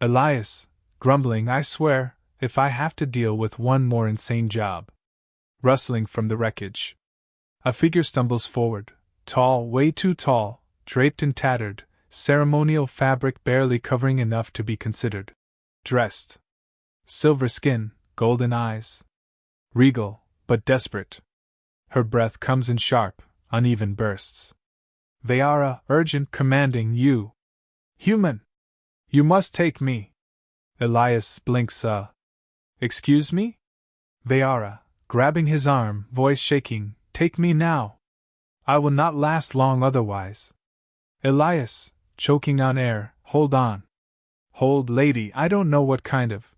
Elias, grumbling, I swear, if I have to deal with one more insane job. Rustling from the wreckage. A figure stumbles forward, tall, way too tall, draped in tattered, ceremonial fabric barely covering enough to be considered dressed. Silver skin, golden eyes. Regal, but desperate. Her breath comes in sharp, uneven bursts. Vayara, urgent, commanding, you. Human! You must take me. Elias blinks, Excuse me? Vayara, grabbing his arm, voice shaking, take me now. I will not last long otherwise. Elias, choking on air, hold on. Hold, lady, I don't know what kind of.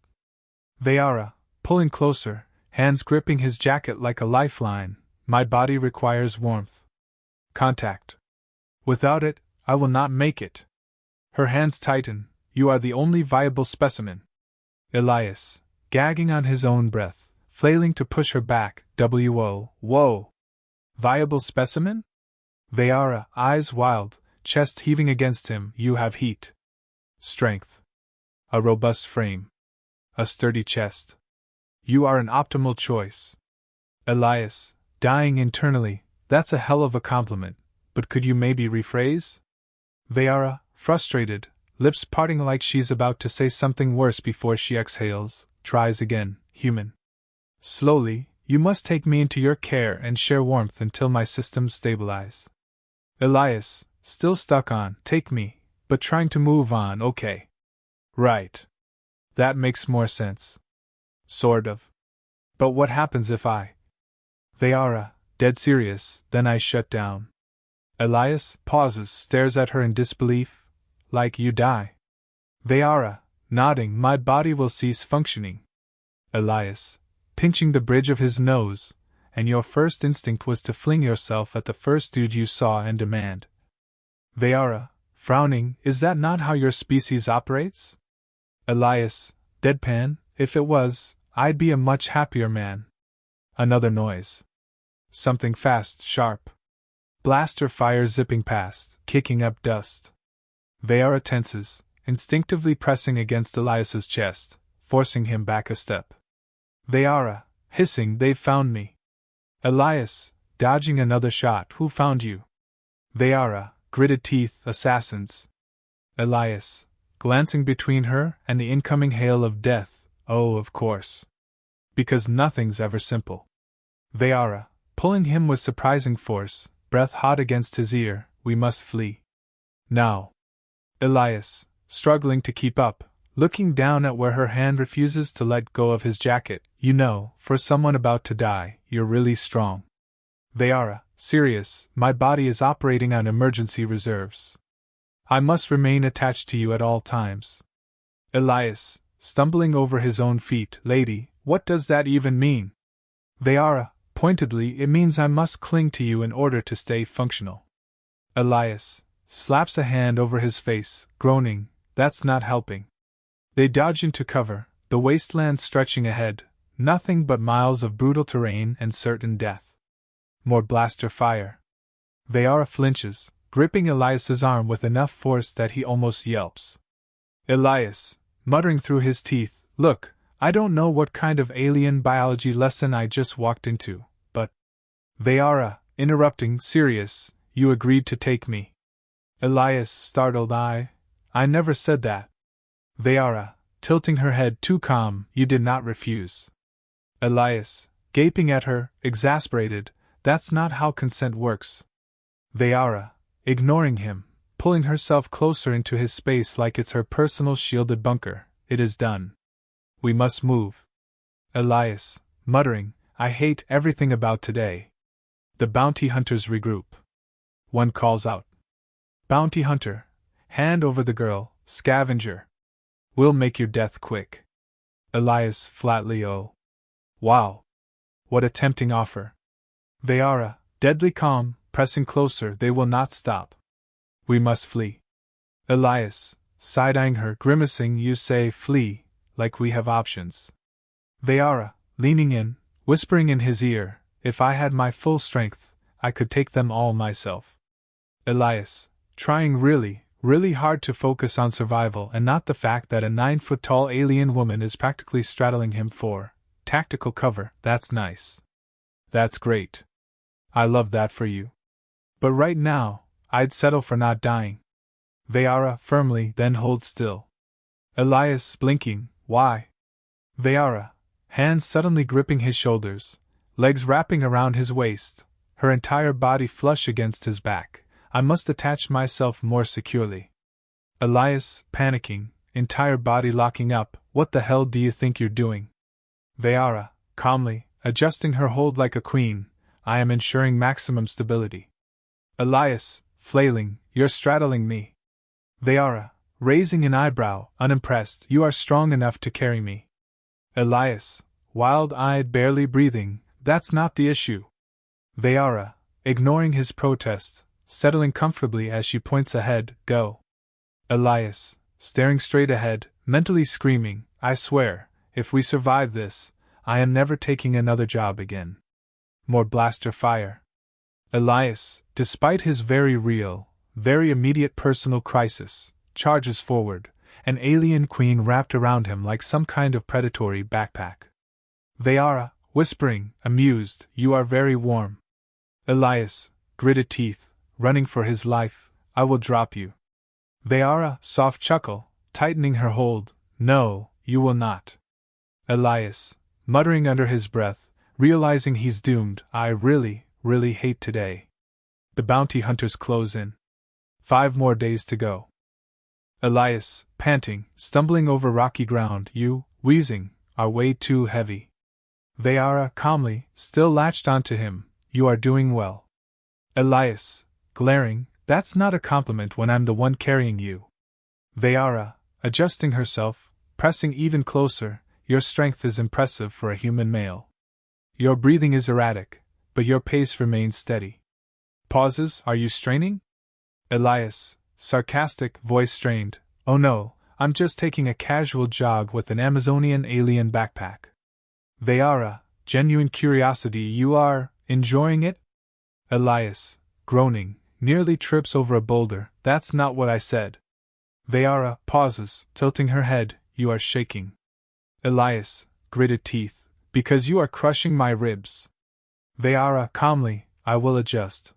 Vayara, pulling closer, hands gripping his jacket like a lifeline, my body requires warmth. Contact. Without it, I will not make it. Her hands tighten, you are the only viable specimen. Elias, gagging on his own breath, flailing to push her back, whoa. Viable specimen? Vayara, eyes wild, chest heaving against him, you have heat. Strength. A robust frame. A sturdy chest. You are an optimal choice. Elias, dying internally, that's a hell of a compliment, but could you maybe rephrase? Vayara, frustrated, lips parting like she's about to say something worse before she exhales, tries again, human. Slowly, you must take me into your care and share warmth until my systems stabilize. Elias, still stuck on, take me, but trying to move on, okay. Right. That makes more sense. Sort of. But what happens if I? Vayara, dead serious, then I shut down. Elias, pauses, stares at her in disbelief. Like you die. Vayara, nodding, my body will cease functioning. Elias, pinching the bridge of his nose, and your first instinct was to fling yourself at the first dude you saw and demand. Vayara, frowning, is that not how your species operates? Elias, deadpan, if it was, I'd be a much happier man. Another noise. Something fast, sharp. Blaster fire zipping past, kicking up dust. Vayara tenses, instinctively pressing against Elias's chest, forcing him back a step. Vayara, hissing, they've found me. Elias, dodging another shot, who found you? Vayara, gritted teeth, assassins. Elias, glancing between her and the incoming hail of death, oh, of course. Because nothing's ever simple. Vayara, pulling him with surprising force, breath hot against his ear, we must flee. Now. Elias, struggling to keep up, looking down at where her hand refuses to let go of his jacket, you know, for someone about to die, you're really strong. Vayara, serious, my body is operating on emergency reserves. I must remain attached to you at all times. Elias, stumbling over his own feet, lady, what does that even mean? Vayara, pointedly, it means I must cling to you in order to stay functional. Elias, slaps a hand over his face, groaning, that's not helping. They dodge into cover, the wasteland stretching ahead, nothing but miles of brutal terrain and certain death. More blaster fire. Vayara flinches, gripping Elias's arm with enough force that he almost yelps. Elias, muttering through his teeth, look, I don't know what kind of alien biology lesson I just walked into, but… Vayara, interrupting, serious, you agreed to take me. Elias, startled, I never said that. Vayara, tilting her head, too calm, you did not refuse. Elias, gaping at her, exasperated, that's not how consent works. Vayara, ignoring him, pulling herself closer into his space like it's her personal shielded bunker, it is done. We must move. Elias, muttering, I hate everything about today. The bounty hunters regroup. One calls out. Bounty hunter, hand over the girl, scavenger. We'll make your death quick. Elias, flatly, oh. Wow. What a tempting offer. Vayara, deadly calm, pressing closer, they will not stop. We must flee. Elias, side-eyeing her, grimacing, you say flee, like we have options. Vayara, leaning in, whispering in his ear, if I had my full strength, I could take them all myself. Elias, trying really, Really hard to focus on survival and not the fact that a 9-foot-tall alien woman is practically straddling him for tactical cover. That's nice. That's great. I love that for you. But right now, I'd settle for not dying. Vayara, firmly, then hold still. Elias, blinking, why? Vayara, hands suddenly gripping his shoulders, legs wrapping around his waist, her entire body flush against his back. I must attach myself more securely. Elias, panicking, entire body locking up, what the hell do you think you're doing? Vayara, calmly, adjusting her hold like a queen, I am ensuring maximum stability. Elias, flailing, you're straddling me. Vayara, raising an eyebrow, unimpressed, you are strong enough to carry me. Elias, wild-eyed, barely breathing, that's not the issue. Vayara, ignoring his protest, settling comfortably as she points ahead, go. Elias, staring straight ahead, mentally screaming, I swear, if we survive this, I am never taking another job again. More blaster fire. Elias, despite his very real, very immediate personal crisis, charges forward, an alien queen wrapped around him like some kind of predatory backpack. Vayara, whispering, amused, you are very warm. Elias, gritted teeth, running for his life, I will drop you. Vayara, soft chuckle, tightening her hold, no, you will not. Elias, muttering under his breath, realizing he's doomed, I really hate today. The bounty hunters close in. 5 more days to go. Elias, panting, stumbling over rocky ground, you, wheezing, are way too heavy. Vayara, calmly, still latched onto him, you are doing well. Elias, glaring, that's not a compliment when I'm the one carrying you. Vayara, adjusting herself, pressing even closer, your strength is impressive for a human male. Your breathing is erratic, but your pace remains steady. Pauses, are you straining? Elias, sarcastic, voice strained, oh no, I'm just taking a casual jog with an Amazonian alien backpack. Vayara, genuine curiosity, you are enjoying it? Elias, groaning, nearly trips over a boulder, that's not what I said. Vayara, pauses, tilting her head, you are shaking. Elias, gritted teeth, because you are crushing my ribs. Vayara, calmly, I will adjust.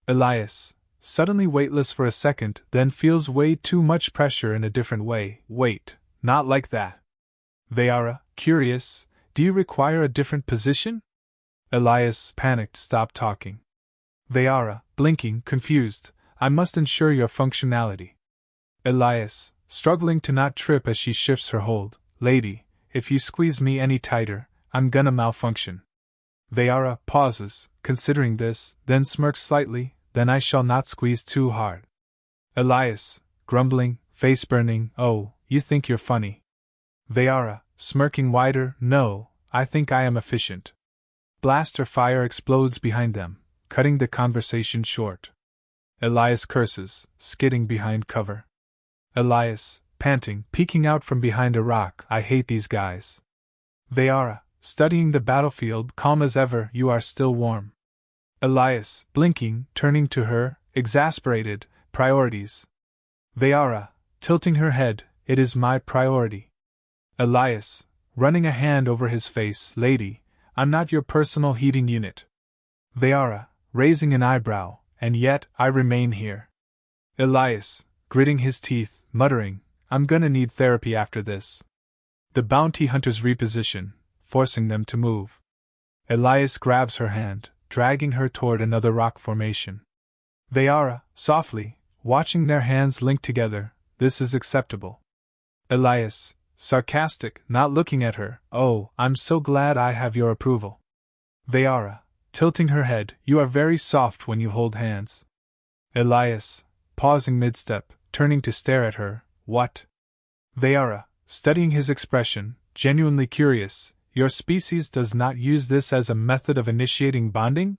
Elias, suddenly weightless for a second, then feels way too much pressure in a different way, wait, not like that. Vayara, curious, do you require a different position? Elias, panicked, stopped talking. Vayara, blinking, confused, I must ensure your functionality. Elias, struggling to not trip as she shifts her hold, lady, if you squeeze me any tighter, I'm gonna malfunction. Vayara pauses, considering this, then smirks slightly, then I shall not squeeze too hard. Elias, grumbling, face burning, oh, you think you're funny. Vayara, smirking wider, no, I think I am efficient. Blaster fire explodes behind them, cutting the conversation short. Elias curses, skidding behind cover. Elias, panting, peeking out from behind a rock, I hate these guys. Vayara, studying the battlefield, calm as ever, you are still warm. Elias, blinking, turning to her, exasperated, priorities. Vayara, tilting her head, it is my priority. Elias, running a hand over his face, lady, I'm not your personal heating unit. Vayara, raising an eyebrow, and yet, I remain here. Elias, gritting his teeth, muttering, I'm gonna need therapy after this. The bounty hunters reposition, forcing them to move. Elias grabs her hand, dragging her toward another rock formation. Vayara, softly, watching their hands linked together, this is acceptable. Elias, sarcastic, not looking at her, oh, I'm so glad I have your approval. Vayara, tilting her head, you are very soft when you hold hands. Elias, pausing mid-step, turning to stare at her, what? Vayara, studying his expression, genuinely curious, your species does not use this as a method of initiating bonding?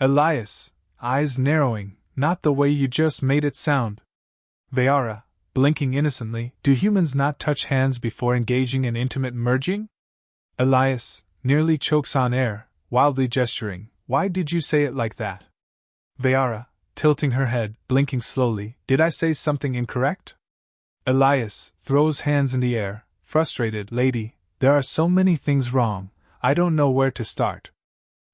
Elias, eyes narrowing, not the way you just made it sound. Vayara, blinking innocently, do humans not touch hands before engaging in intimate merging? Elias, nearly chokes on air, wildly gesturing, why did you say it like that? Vayara, tilting her head, blinking slowly. Did I say something incorrect? Elias throws hands in the air, frustrated. Lady, there are so many things wrong, I don't know where to start.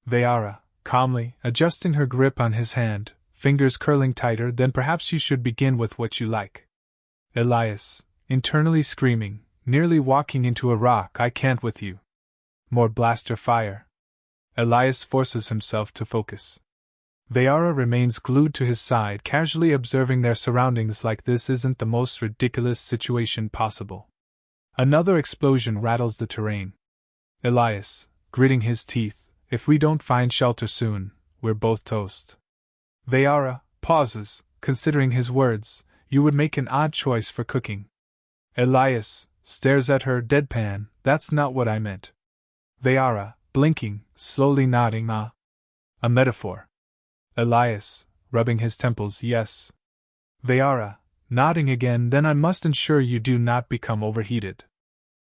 Vayara, calmly, adjusting her grip on his hand, fingers curling tighter. Then perhaps you should begin with what you like. Elias, internally screaming, nearly walking into a rock. I can't with you. More blaster fire. Elias forces himself to focus. Vayara remains glued to his side, casually observing their surroundings like this isn't the most ridiculous situation possible. Another explosion rattles the terrain. Elias, gritting his teeth, if we don't find shelter soon, we're both toast. Vayara pauses, considering his words. You would make an odd choice for cooking. Elias stares at her deadpan. That's not what I meant. Vayara, blinking, slowly nodding. A metaphor. Elias, rubbing his temples. Yes. Vayara, nodding again. Then I must ensure you do not become overheated.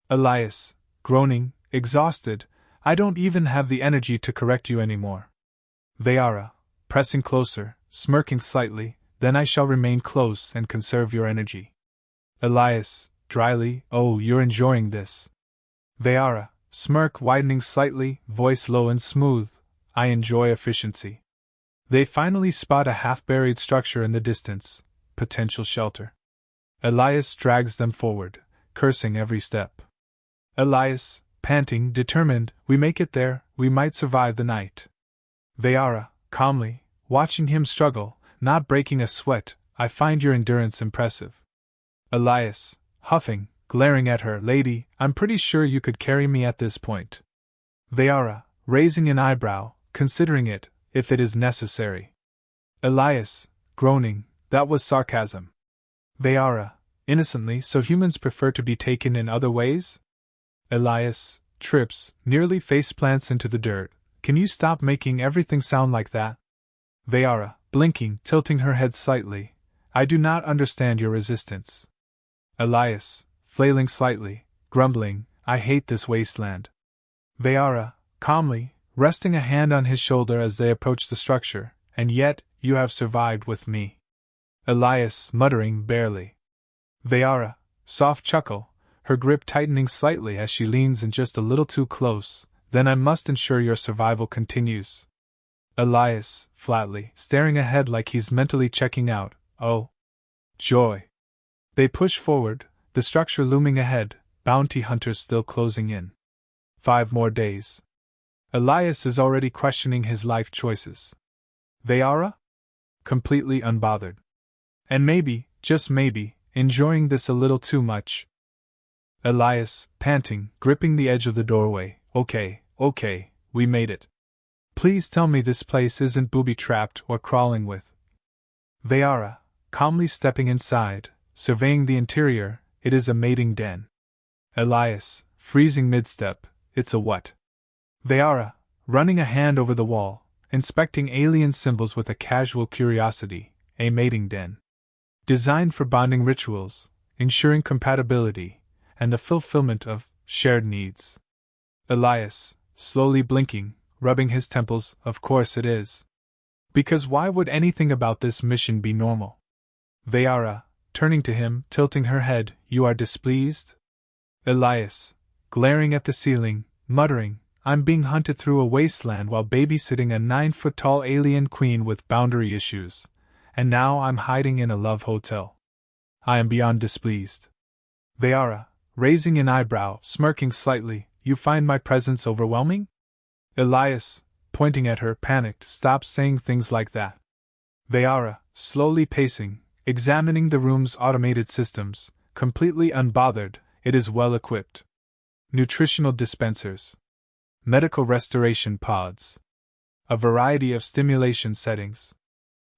Elias, groaning, exhausted. I don't even have the energy to correct you anymore. Vayara, pressing closer, smirking slightly. Then I shall remain close and conserve your energy. Elias, dryly. Oh, you're enjoying this. Vayara, smirk widening slightly, voice low and smooth. I enjoy efficiency. They finally spot a half-buried structure in the distance, potential shelter. Elias drags them forward, cursing every step. Elias, panting, determined, we make it there, we might survive the night. Vayara, calmly, watching him struggle, not breaking a sweat. I find your endurance impressive. Elias, huffing, glaring at her. Lady, I'm pretty sure you could carry me at this point. Vayara, raising an eyebrow, considering it, if it is necessary. Elias, groaning, that was sarcasm. Vayara, innocently, so humans prefer to be taken in other ways? Elias, trips, nearly faceplants into the dirt. Can you stop making everything sound like that? Vayara, blinking, tilting her head slightly. I do not understand your resistance. Elias, flailing slightly, grumbling, I hate this wasteland. Vayara, calmly, resting a hand on his shoulder as they approach the structure, and yet, you have survived with me. Elias, muttering barely. Vayara, soft chuckle, her grip tightening slightly as she leans in just a little too close. Then I must ensure your survival continues. Elias, flatly, staring ahead like he's mentally checking out. Oh. Joy. They push forward, the structure looming ahead, bounty hunters still closing in. 5 more days. Elias is already questioning his life choices. Vayara? Completely unbothered. And maybe, just maybe, enjoying this a little too much. Elias, panting, gripping the edge of the doorway. Okay, we made it. Please tell me this place isn't booby-trapped or crawling with. Vayara, calmly stepping inside, surveying the interior. It is a mating den. Elias, freezing mid-step. It's a what? Vayara, running a hand over the wall, inspecting alien symbols with a casual curiosity. A mating den. Designed for bonding rituals, ensuring compatibility, and the fulfillment of shared needs. Elias, slowly blinking, rubbing his temples. Of course it is. Because why would anything about this mission be normal? Vayara, turning to him, tilting her head. You are displeased? Elias, glaring at the ceiling, muttering, I'm being hunted through a wasteland while babysitting a 9-foot-tall alien queen with boundary issues, and now I'm hiding in a love hotel. I am beyond displeased. Vayara, raising an eyebrow, smirking slightly. You find my presence overwhelming? Elias, pointing at her, panicked. Stop saying things like that. Vayara, slowly pacing, examining the room's automated systems, completely unbothered. It is well equipped. Nutritional dispensers. Medical restoration pods. A variety of stimulation settings.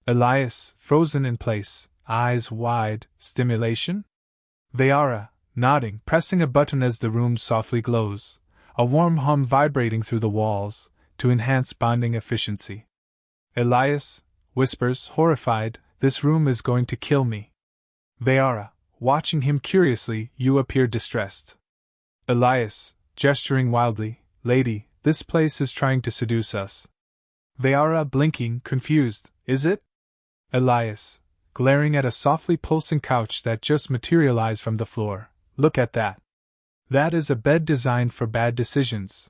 Elias, frozen in place, eyes wide. Stimulation? Vayara, nodding, pressing a button as the room softly glows, a warm hum vibrating through the walls, to enhance bonding efficiency. Elias, whispers, horrified, this room is going to kill me. Vayara, watching him curiously, you appear distressed. Elias, gesturing wildly, lady, this place is trying to seduce us. Vayara, blinking, confused, is it? Elias, glaring at a softly pulsing couch that just materialized from the floor. Look at that. That is a bed designed for bad decisions.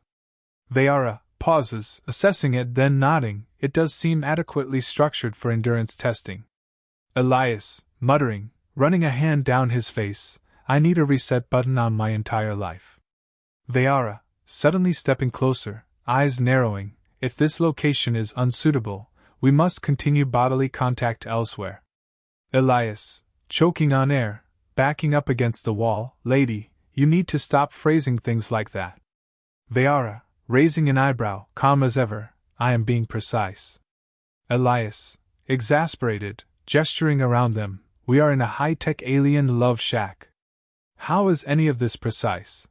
Vayara pauses, assessing it, then nodding. It does seem adequately structured for endurance testing. Elias, muttering, running a hand down his face, I need a reset button on my entire life. Vayara, suddenly stepping closer, eyes narrowing, if this location is unsuitable, we must continue bodily contact elsewhere. Elias, choking on air, backing up against the wall, lady, you need to stop phrasing things like that. Vayara, raising an eyebrow, calm as ever, I am being precise. Elias, exasperated, gesturing around them, we are in a high-tech alien love shack. How is any of this precise?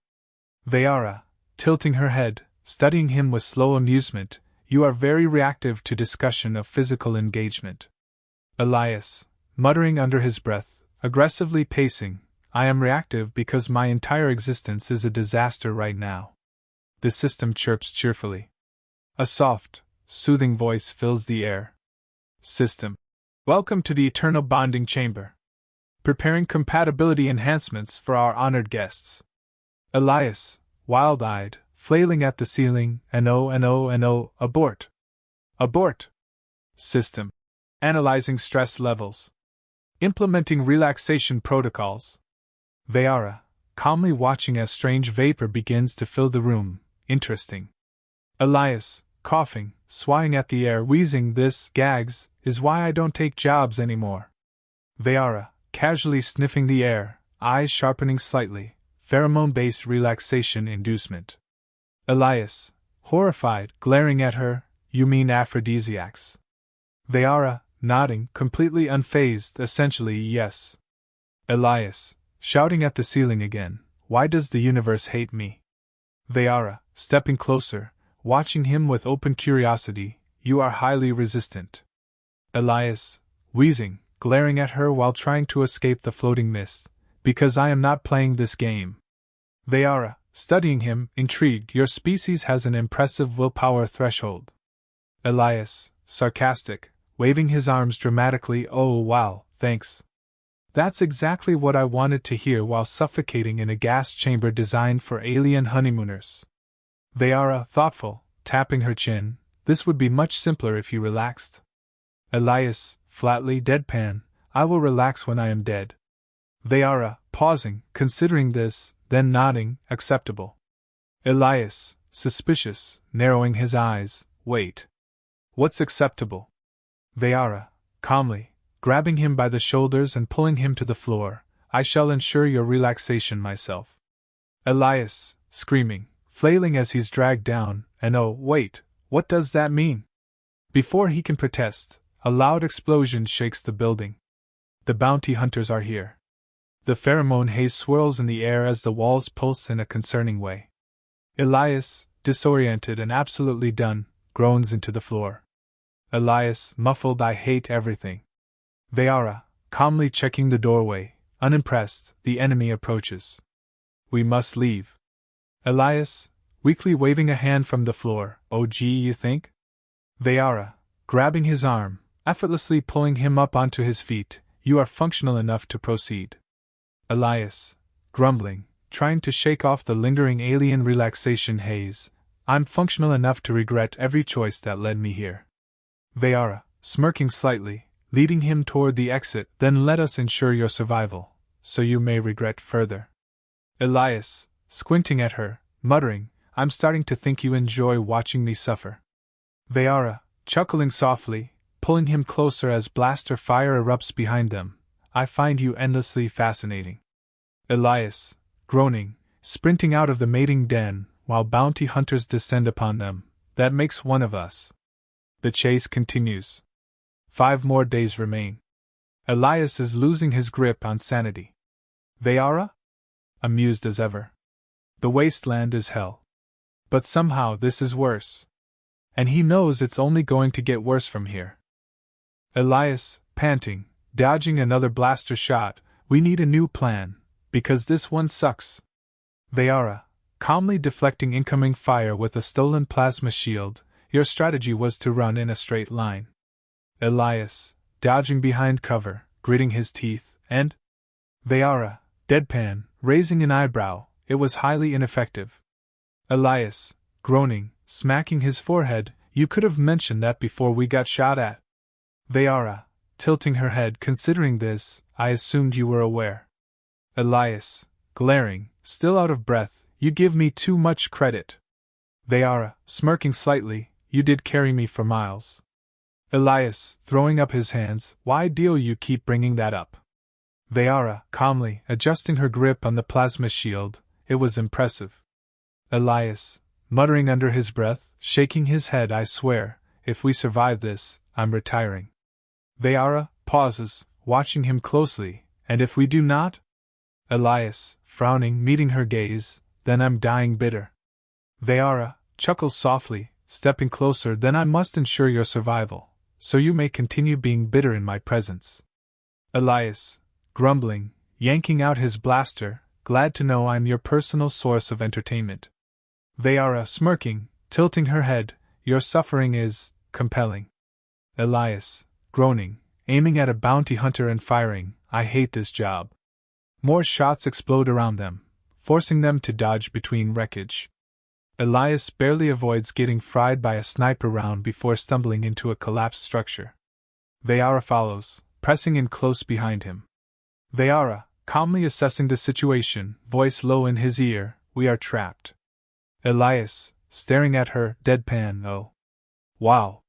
Vayara, tilting her head, studying him with slow amusement, you are very reactive to discussion of physical engagement. Elias, muttering under his breath, aggressively pacing, I am reactive because my entire existence is a disaster right now. The system chirps cheerfully. A soft, soothing voice fills the air. System. Welcome to the Eternal Bonding Chamber. Preparing compatibility enhancements for our honored guests. Elias, wild-eyed, flailing at the ceiling, no, abort. Abort. System. Analyzing stress levels. Implementing relaxation protocols. Vayara, calmly watching as strange vapor begins to fill the room. Interesting. Elias, coughing, swaying at the air, wheezing, this, gags, is why I don't take jobs anymore. Vayara, casually sniffing the air, eyes sharpening slightly, pheromone-based relaxation inducement. Elias, horrified, glaring at her, you mean aphrodisiacs? Vayara, nodding, completely unfazed, essentially yes. Elias, shouting at the ceiling again, why does the universe hate me? Vayara, stepping closer, watching him with open curiosity, you are highly resistant. Elias, wheezing, glaring at her while trying to escape the floating mist, because I am not playing this game. Vayara, studying him, intrigued, your species has an impressive willpower threshold. Elias, sarcastic, waving his arms dramatically, oh wow, thanks. That's exactly what I wanted to hear while suffocating in a gas chamber designed for alien honeymooners. Vayara, thoughtful, tapping her chin, this would be much simpler if you relaxed. Elias, flatly, deadpan, I will relax when I am dead. Vayara, pausing, considering this, then nodding, acceptable. Elias, suspicious, narrowing his eyes, wait. What's acceptable? Vayara, calmly, grabbing him by the shoulders and pulling him to the floor, I shall ensure your relaxation myself. Elias, screaming, flailing as he's dragged down, and oh, wait, what does that mean? Before he can protest, a loud explosion shakes the building. The bounty hunters are here. The pheromone haze swirls in the air as the walls pulse in a concerning way. Elias, disoriented and absolutely done, groans into the floor. Elias, muffled, I hate everything. Vayara, calmly checking the doorway, unimpressed, the enemy approaches. We must leave. Elias, weakly waving a hand from the floor, oh gee, you think? Vayara, grabbing his arm, effortlessly pulling him up onto his feet, you are functional enough to proceed. Elias, grumbling, trying to shake off the lingering alien relaxation haze, I'm functional enough to regret every choice that led me here. Vayara, smirking slightly, leading him toward the exit, then let us ensure your survival, so you may regret further. Elias, squinting at her, muttering, I'm starting to think you enjoy watching me suffer. Vayara, chuckling softly, pulling him closer as blaster fire erupts behind them, I find you endlessly fascinating. Elias, groaning, sprinting out of the mating den, while bounty hunters descend upon them, that makes one of us. The chase continues. 5 more days remain. Elias is losing his grip on sanity. Vayara? Amused as ever. The wasteland is hell. But somehow this is worse. And he knows it's only going to get worse from here. Elias, panting, dodging another blaster shot, we need a new plan, because this one sucks. Vayara, calmly deflecting incoming fire with a stolen plasma shield, your strategy was to run in a straight line. Elias, dodging behind cover, gritting his teeth, and Vayara, deadpan, raising an eyebrow. It was highly ineffective. Elias, groaning, smacking his forehead, you could have mentioned that before we got shot at. Vayara, tilting her head, considering this, I assumed you were aware. Elias, glaring, still out of breath, you give me too much credit. Vayara, smirking slightly, you did carry me for miles. Elias, throwing up his hands, why do you keep bringing that up? Vayara, calmly, adjusting her grip on the plasma shield, it was impressive. Elias, muttering under his breath, shaking his head, I swear, if we survive this, I'm retiring. Vayara, pauses, watching him closely, and if we do not? Elias, frowning, meeting her gaze, then I'm dying bitter. Vayara, chuckles softly, stepping closer, then I must ensure your survival, so you may continue being bitter in my presence. Elias, grumbling, yanking out his blaster, glad to know I'm your personal source of entertainment. Vayara, smirking, tilting her head, your suffering is compelling. Elias, groaning, aiming at a bounty hunter and firing, I hate this job. More shots explode around them, forcing them to dodge between wreckage. Elias barely avoids getting fried by a sniper round before stumbling into a collapsed structure. Vayara follows, pressing in close behind him. Vayara, calmly assessing the situation, voice low in his ear, we are trapped. Elias, staring at her, deadpan, oh. Wow.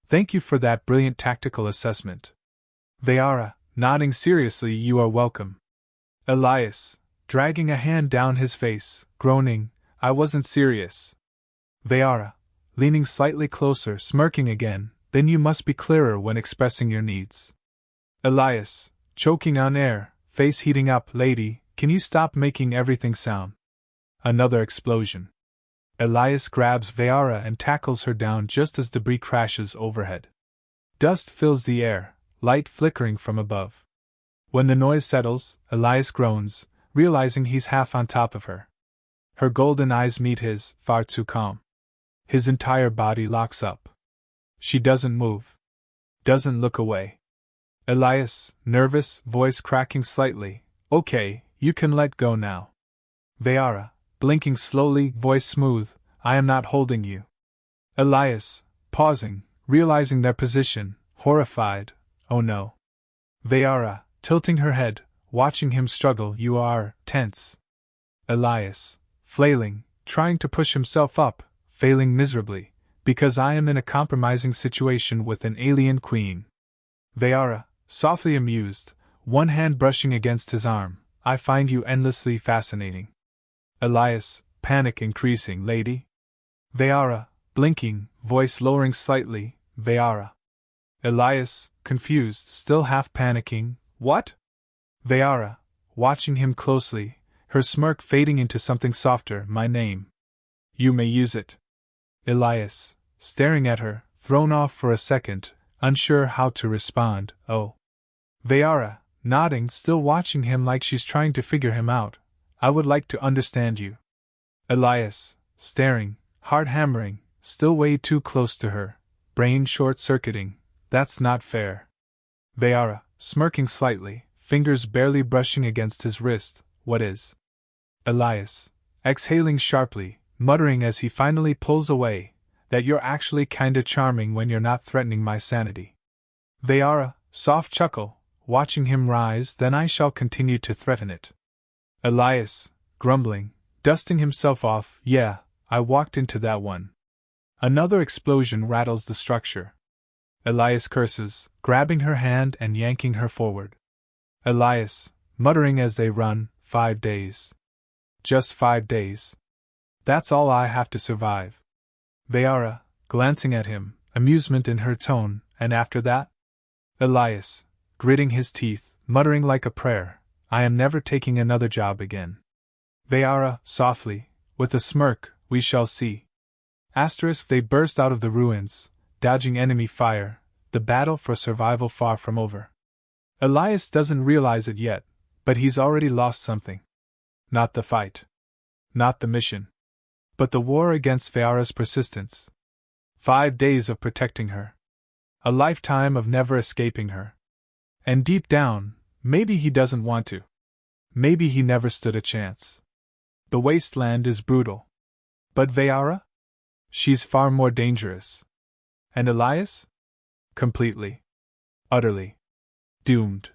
Thank you for that brilliant tactical assessment. Vayara, nodding seriously, you are welcome. Elias, dragging a hand down his face, groaning, I wasn't serious. Vayara, leaning slightly closer, smirking again, then you must be clearer when expressing your needs. Elias, choking on air, face heating up, lady, can you stop making everything sound? Another explosion. Elias grabs Vayara and tackles her down just as debris crashes overhead. Dust fills the air, light flickering from above. When the noise settles, Elias groans, realizing he's half on top of her. Her golden eyes meet his, far too calm. His entire body locks up. She doesn't move. Doesn't look away. Elias, nervous, voice cracking slightly, okay, you can let go now. Vayara, blinking slowly, voice smooth, I am not holding you. Elias, pausing, realizing their position, horrified, oh no. Vayara, tilting her head, watching him struggle, you are tense. Elias, flailing, trying to push himself up, failing miserably, because I am in a compromising situation with an alien queen. Vayara, softly amused, one hand brushing against his arm, I find you endlessly fascinating. Elias, panic increasing, lady. Vayara, blinking, voice lowering slightly, Vayara. Elias, confused, still half panicking, what? Vayara, watching him closely, her smirk fading into something softer, my name. You may use it. Elias, staring at her, thrown off for a second, unsure how to respond, oh. Vayara, nodding, still watching him like she's trying to figure him out, I would like to understand you. Elias, staring, heart hammering, still way too close to her, brain short-circuiting, that's not fair. Vayara, smirking slightly, fingers barely brushing against his wrist, what is? Elias, exhaling sharply, muttering as he finally pulls away, that you're actually kinda charming when you're not threatening my sanity. Vayara, soft chuckle, watching him rise, then I shall continue to threaten it. Elias, grumbling, dusting himself off, yeah, I walked into that one. Another explosion rattles the structure. Elias curses, grabbing her hand and yanking her forward. Elias, muttering as they run, 5 days. Just 5 days. That's all I have to survive. Vayara, glancing at him, amusement in her tone, and after that? Elias, gritting his teeth, muttering like a prayer, I am never taking another job again. Vayara, softly, with a smirk, we shall see. Asterisk, they burst out of the ruins, dodging enemy fire, the battle for survival far from over. Elias doesn't realize it yet, but he's already lost something. Not the fight. Not the mission. But the war against Vayara's persistence. 5 days of protecting her. A lifetime of never escaping her. And deep down, maybe he doesn't want to. Maybe he never stood a chance. The wasteland is brutal. But Vayara? She's far more dangerous. And Elias? Completely. Utterly. Doomed.